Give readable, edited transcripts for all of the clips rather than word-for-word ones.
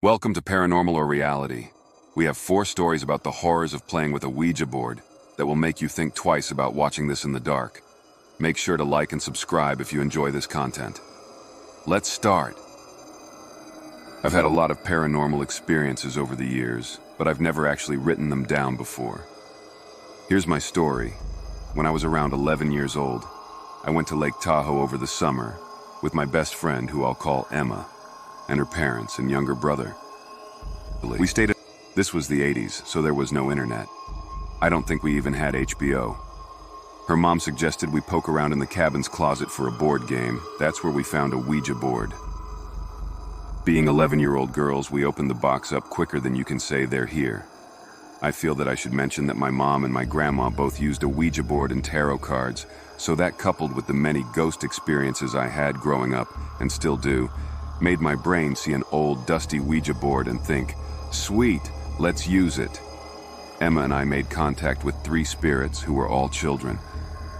Welcome to Paranormal or Reality. We have 4 stories about the horrors of playing with a Ouija board that will make you think twice about watching this in the dark. Make sure to like and subscribe if you enjoy this content. Let's start. I've had a lot of paranormal experiences over the years, but I've never actually written them down before. Here's my story. When I was around 11 years old, I went to Lake Tahoe over the summer with my best friend, who I'll call Emma, and her parents and younger brother. This was the 80s, so there was no internet. I don't think we even had HBO. Her mom suggested we poke around in the cabin's closet for a board game. That's where we found a Ouija board. Being 11-year-old girls, we opened the box up quicker than you can say they're here. I feel that I should mention that my mom and my grandma both used a Ouija board and tarot cards, so that, coupled with the many ghost experiences I had growing up, and still do, made my brain see an old, dusty Ouija board and think, "Sweet, let's use it." Emma and I made contact with 3 spirits who were all children.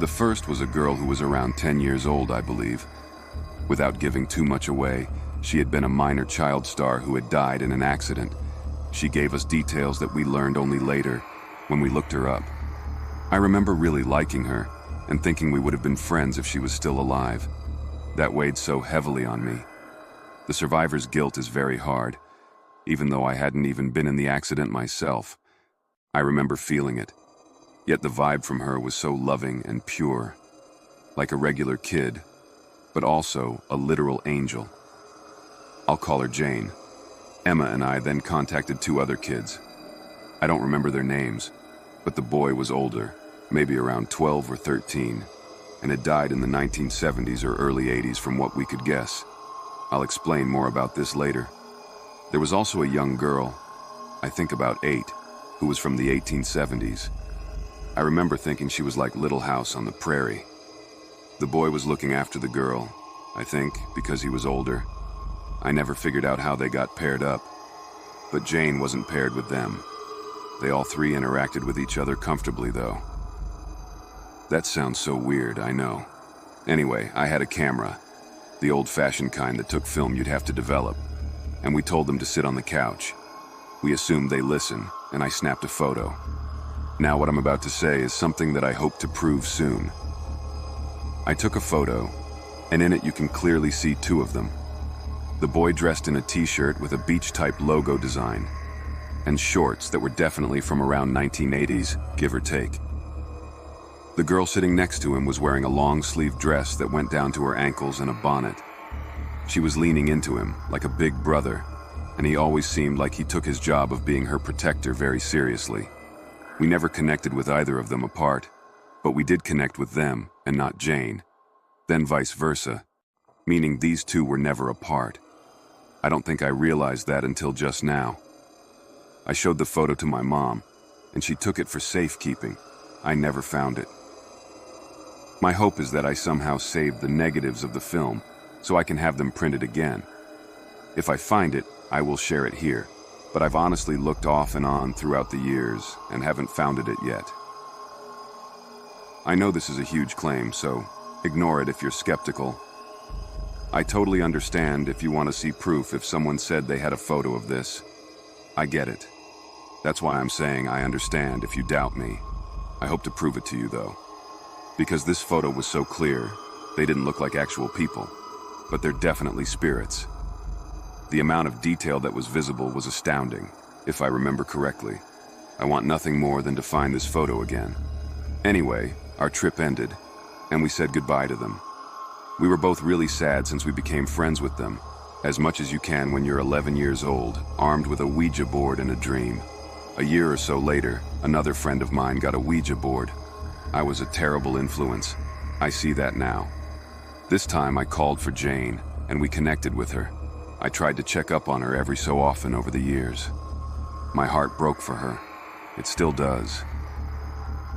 The first was a girl who was around 10 years old, I believe. Without giving too much away, she had been a minor child star who had died in an accident. She gave us details that we learned only later, when we looked her up. I remember really liking her, and thinking we would have been friends if she was still alive. That weighed so heavily on me. The survivor's guilt is very hard, even though I hadn't even been in the accident myself. I remember feeling it. Yet the vibe from her was so loving and pure, like a regular kid, but also a literal angel. I'll call her Jane. Emma and I then contacted 2 other kids. I don't remember their names, but the boy was older, maybe around 12 or 13, and had died in the 1970s or early 80s from what we could guess. I'll explain more about this later. There was also a young girl, I think about 8, who was from the 1870s. I remember thinking she was like Little House on the Prairie. The boy was looking after the girl, I think, because he was older. I never figured out how they got paired up, but Jane wasn't paired with them. They all 3 interacted with each other comfortably, though. That sounds so weird, I know. Anyway, I had a camera, the old-fashioned kind that took film you'd have to develop, and we told them to sit on the couch. We assumed they listen, and I snapped a photo. Now what I'm about to say is something that I hope to prove soon. I took a photo, and in it you can clearly see 2 of them. The boy dressed in a t-shirt with a beach-type logo design, and shorts that were definitely from around 1980s, give or take. The girl sitting next to him was wearing a long-sleeved dress that went down to her ankles and a bonnet. She was leaning into him, like a big brother, and he always seemed like he took his job of being her protector very seriously. We never connected with either of them apart, but we did connect with them, and not Jane. Then vice versa, meaning these 2 were never apart. I don't think I realized that until just now. I showed the photo to my mom, and she took it for safekeeping. I never found it. My hope is that I somehow saved the negatives of the film, so I can have them printed again. If I find it, I will share it here, but I've honestly looked off and on throughout the years and haven't found it yet. I know this is a huge claim, so ignore it if you're skeptical. I totally understand if you want to see proof if someone said they had a photo of this. I get it. That's why I'm saying I understand if you doubt me. I hope to prove it to you, though. Because this photo was so clear, they didn't look like actual people, but they're definitely spirits. The amount of detail that was visible was astounding, if I remember correctly. I want nothing more than to find this photo again. Anyway, our trip ended, and we said goodbye to them. We were both really sad since we became friends with them, as much as you can when you're 11 years old, armed with a Ouija board and a dream. A year or so later, another friend of mine got a Ouija board. I was a terrible influence. I see that now. This time I called for Jane, and we connected with her. I tried to check up on her every so often over the years. My heart broke for her. It still does.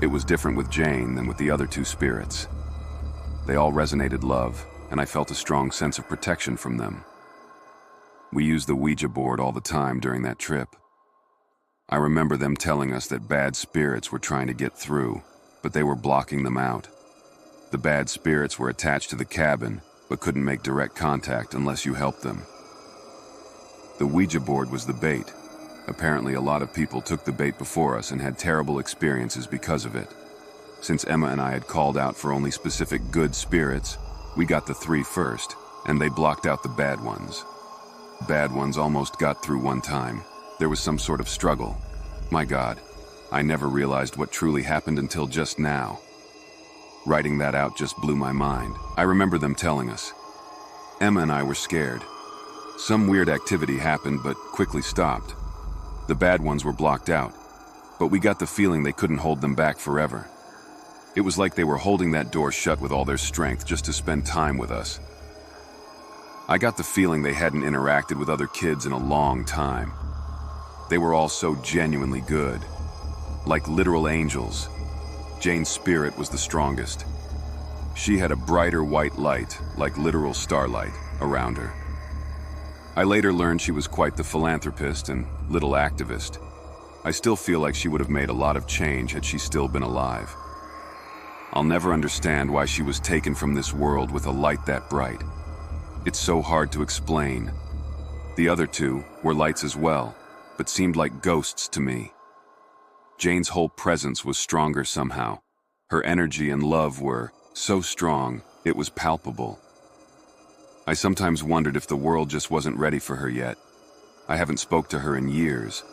It was different with Jane than with the other 2 spirits. They all resonated love, and I felt a strong sense of protection from them. We used the Ouija board all the time during that trip. I remember them telling us that bad spirits were trying to get through, but they were blocking them out. The bad spirits were attached to the cabin, but couldn't make direct contact unless you helped them. The Ouija board was the bait. Apparently, a lot of people took the bait before us and had terrible experiences because of it. Since Emma and I had called out for only specific good spirits, we got the 3 first, and they blocked out the bad ones. Bad ones almost got through one time. There was some sort of struggle. My God, I never realized what truly happened until just now. Writing that out just blew my mind. I remember them telling us. Emma and I were scared. Some weird activity happened but quickly stopped. The bad ones were blocked out, but we got the feeling they couldn't hold them back forever. It was like they were holding that door shut with all their strength just to spend time with us. I got the feeling they hadn't interacted with other kids in a long time. They were all so genuinely good, like literal angels. Jane's spirit was the strongest. She had a brighter white light, like literal starlight, around her. I later learned she was quite the philanthropist and little activist. I still feel like she would have made a lot of change had she still been alive. I'll never understand why she was taken from this world with a light that bright. It's so hard to explain. The other 2 were lights as well, but seemed like ghosts to me. Jane's whole presence was stronger somehow. Her energy and love were so strong, it was palpable. I sometimes wondered if the world just wasn't ready for her yet. I haven't spoke to her in years,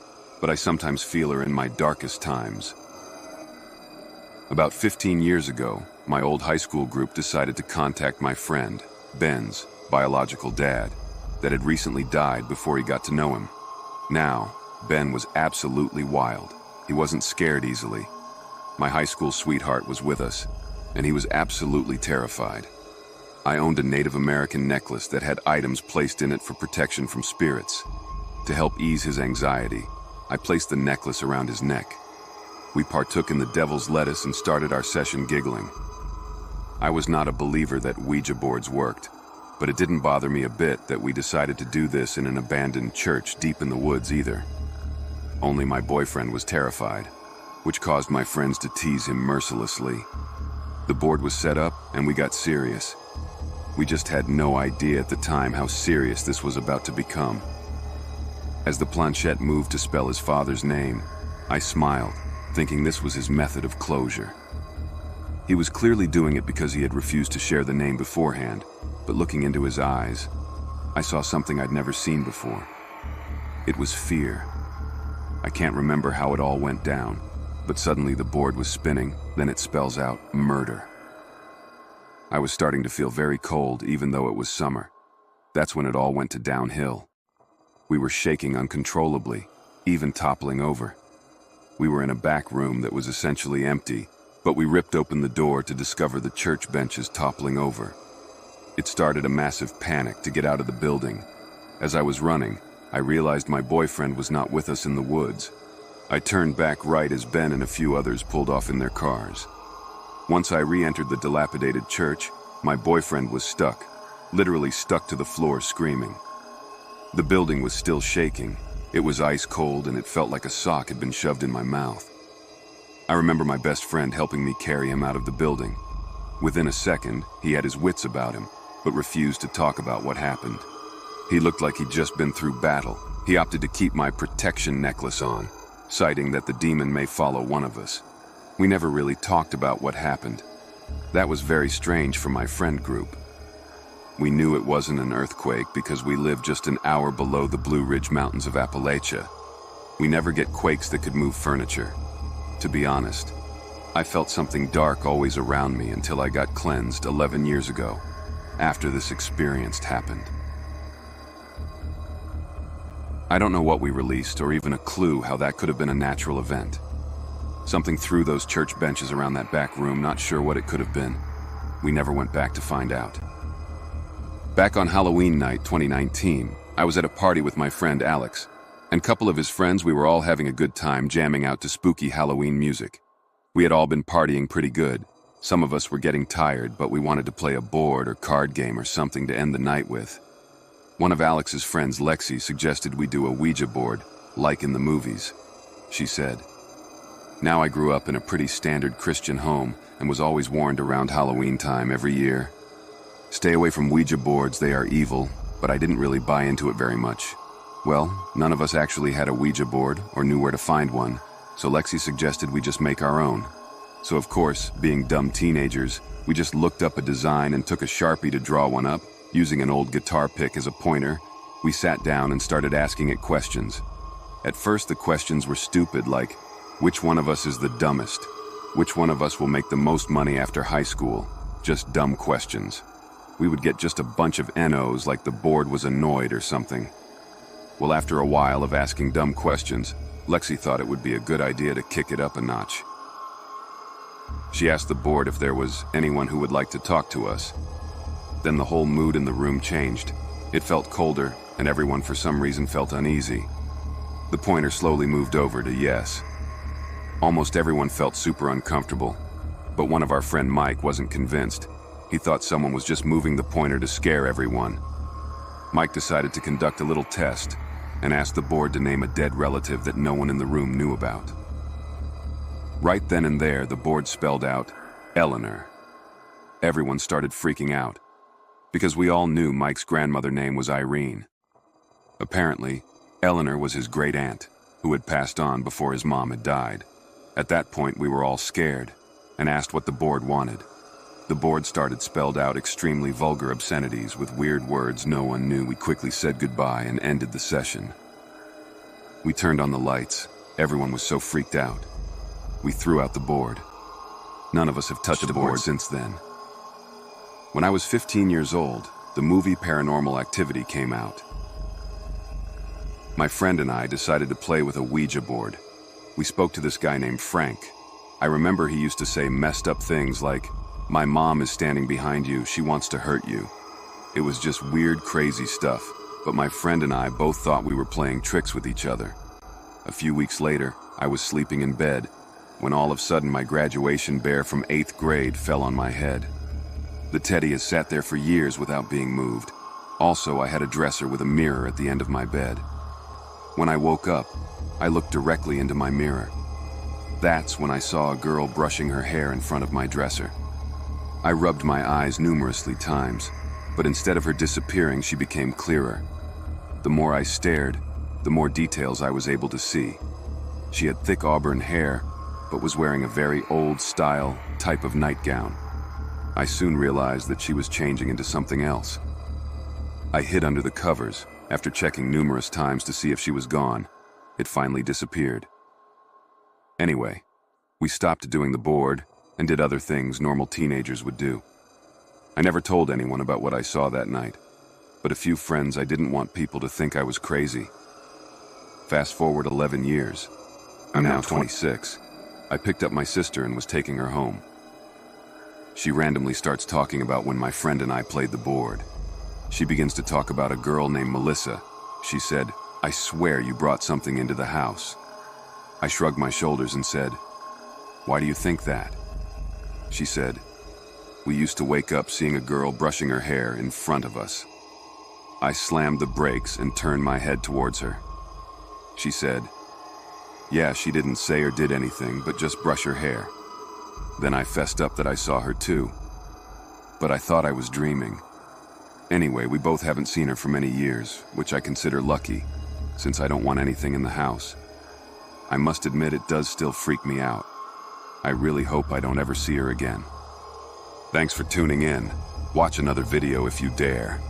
but I sometimes feel her in my darkest times. About 15 years ago, my old high school group decided to contact my friend, Ben's biological dad, that had recently died before he got to know him. Now, Ben was absolutely wild. He wasn't scared easily. My high school sweetheart was with us, and he was absolutely terrified. I owned a Native American necklace that had items placed in it for protection from spirits. To help ease his anxiety, I placed the necklace around his neck. We partook in the devil's lettuce and started our session giggling. I was not a believer that Ouija boards worked, but it didn't bother me a bit that we decided to do this in an abandoned church deep in the woods either. Only my boyfriend was terrified, which caused my friends to tease him mercilessly. The board was set up and we got serious. We just had no idea at the time how serious this was about to become. As the planchette moved to spell his father's name, I smiled, thinking this was his method of closure. He was clearly doing it because he had refused to share the name beforehand, but looking into his eyes, I saw something I'd never seen before. It was fear. I can't remember how it all went down, but suddenly the board was spinning, then it spells out murder. I was starting to feel very cold even though it was summer. That's when it all went to downhill. We were shaking uncontrollably, even toppling over. We were in a back room that was essentially empty, but we ripped open the door to discover the church benches toppling over. It started a massive panic to get out of the building. As I was running, I realized my boyfriend was not with us in the woods. I turned back right as Ben and a few others pulled off in their cars. Once I re-entered the dilapidated church, my boyfriend was stuck, literally stuck to the floor screaming. The building was still shaking. It was ice cold and it felt like a sock had been shoved in my mouth. I remember my best friend helping me carry him out of the building. Within a second, he had his wits about him, but refused to talk about what happened. He looked like he'd just been through battle. He opted to keep my protection necklace on, citing that the demon may follow one of us. We never really talked about what happened. That was very strange for my friend group. We knew it wasn't an earthquake because we lived just an hour below the Blue Ridge Mountains of Appalachia. We never get quakes that could move furniture. To be honest, I felt something dark always around me until I got cleansed 11 years ago, after this experience happened. I don't know what we released or even a clue how that could have been a natural event. Something threw those church benches around that back room, not sure what it could have been. We never went back to find out. Back on Halloween night 2019, I was at a party with my friend Alex, and a couple of his friends. We were all having a good time jamming out to spooky Halloween music. We had all been partying pretty good. Some of us were getting tired, but we wanted to play a board or card game or something to end the night with. One of Alex's friends, Lexi, suggested we do a Ouija board, like in the movies. She said, "Now I grew up in a pretty standard Christian home and was always warned around Halloween time every year. Stay away from Ouija boards, they are evil, but I didn't really buy into it very much. Well, none of us actually had a Ouija board or knew where to find one, so Lexi suggested we just make our own. So of course, being dumb teenagers, we just looked up a design and took a Sharpie to draw one up, using an old guitar pick as a pointer. We sat down and started asking it questions. At first the questions were stupid, like, which one of us is the dumbest? Which one of us will make the most money after high school? Just dumb questions. We would get just a bunch of NOs like the board was annoyed or something. Well, after a while of asking dumb questions, Lexi thought it would be a good idea to kick it up a notch. She asked the board if there was anyone who would like to talk to us. Then the whole mood in the room changed. It felt colder, and everyone for some reason felt uneasy. The pointer slowly moved over to yes. Almost everyone felt super uncomfortable, but one of our friend Mike wasn't convinced. He thought someone was just moving the pointer to scare everyone. Mike decided to conduct a little test and asked the board to name a dead relative that no one in the room knew about. Right then and there, the board spelled out, Eleanor. Everyone started freaking out, because we all knew Mike's grandmother name was Irene. Apparently, Eleanor was his great-aunt, who had passed on before his mom had died. At that point, we were all scared and asked what the board wanted. The board started spelled out extremely vulgar obscenities with weird words no one knew. We quickly said goodbye and ended the session. We turned on the lights. Everyone was so freaked out. We threw out the board. None of us have touched the board since then. When I was 15 years old, the movie Paranormal Activity came out. My friend and I decided to play with a Ouija board. We spoke to this guy named Frank. I remember he used to say messed up things like, "My mom is standing behind you, she wants to hurt you." It was just weird, crazy stuff, but my friend and I both thought we were playing tricks with each other. A few weeks later, I was sleeping in bed, when all of a sudden my graduation bear from 8th grade fell on my head. The teddy has sat there for years without being moved. Also, I had a dresser with a mirror at the end of my bed. When I woke up, I looked directly into my mirror. That's when I saw a girl brushing her hair in front of my dresser. I rubbed my eyes numerously times, but instead of her disappearing, she became clearer. The more I stared, the more details I was able to see. She had thick auburn hair, but was wearing a very old-style type of nightgown. I soon realized that she was changing into something else. I hid under the covers. After checking numerous times to see if she was gone, it finally disappeared. Anyway, we stopped doing the board and did other things normal teenagers would do. I never told anyone about what I saw that night, but a few friends. I didn't want people to think I was crazy. Fast forward 11 years. I'm now 26. I picked up my sister and was taking her home. She randomly starts talking about when my friend and I played the board. She begins to talk about a girl named Melissa. She said, "I swear you brought something into the house." I shrugged my shoulders and said, "Why do you think that?" She said, "We used to wake up seeing a girl brushing her hair in front of us." I slammed the brakes and turned my head towards her. She said, "Yeah, she didn't say or did anything but just brush her hair." Then I fessed up that I saw her too, but I thought I was dreaming. Anyway, we both haven't seen her for many years, which I consider lucky, since I don't want anything in the house. I must admit it does still freak me out. I really hope I don't ever see her again. Thanks for tuning in. Watch another video if you dare.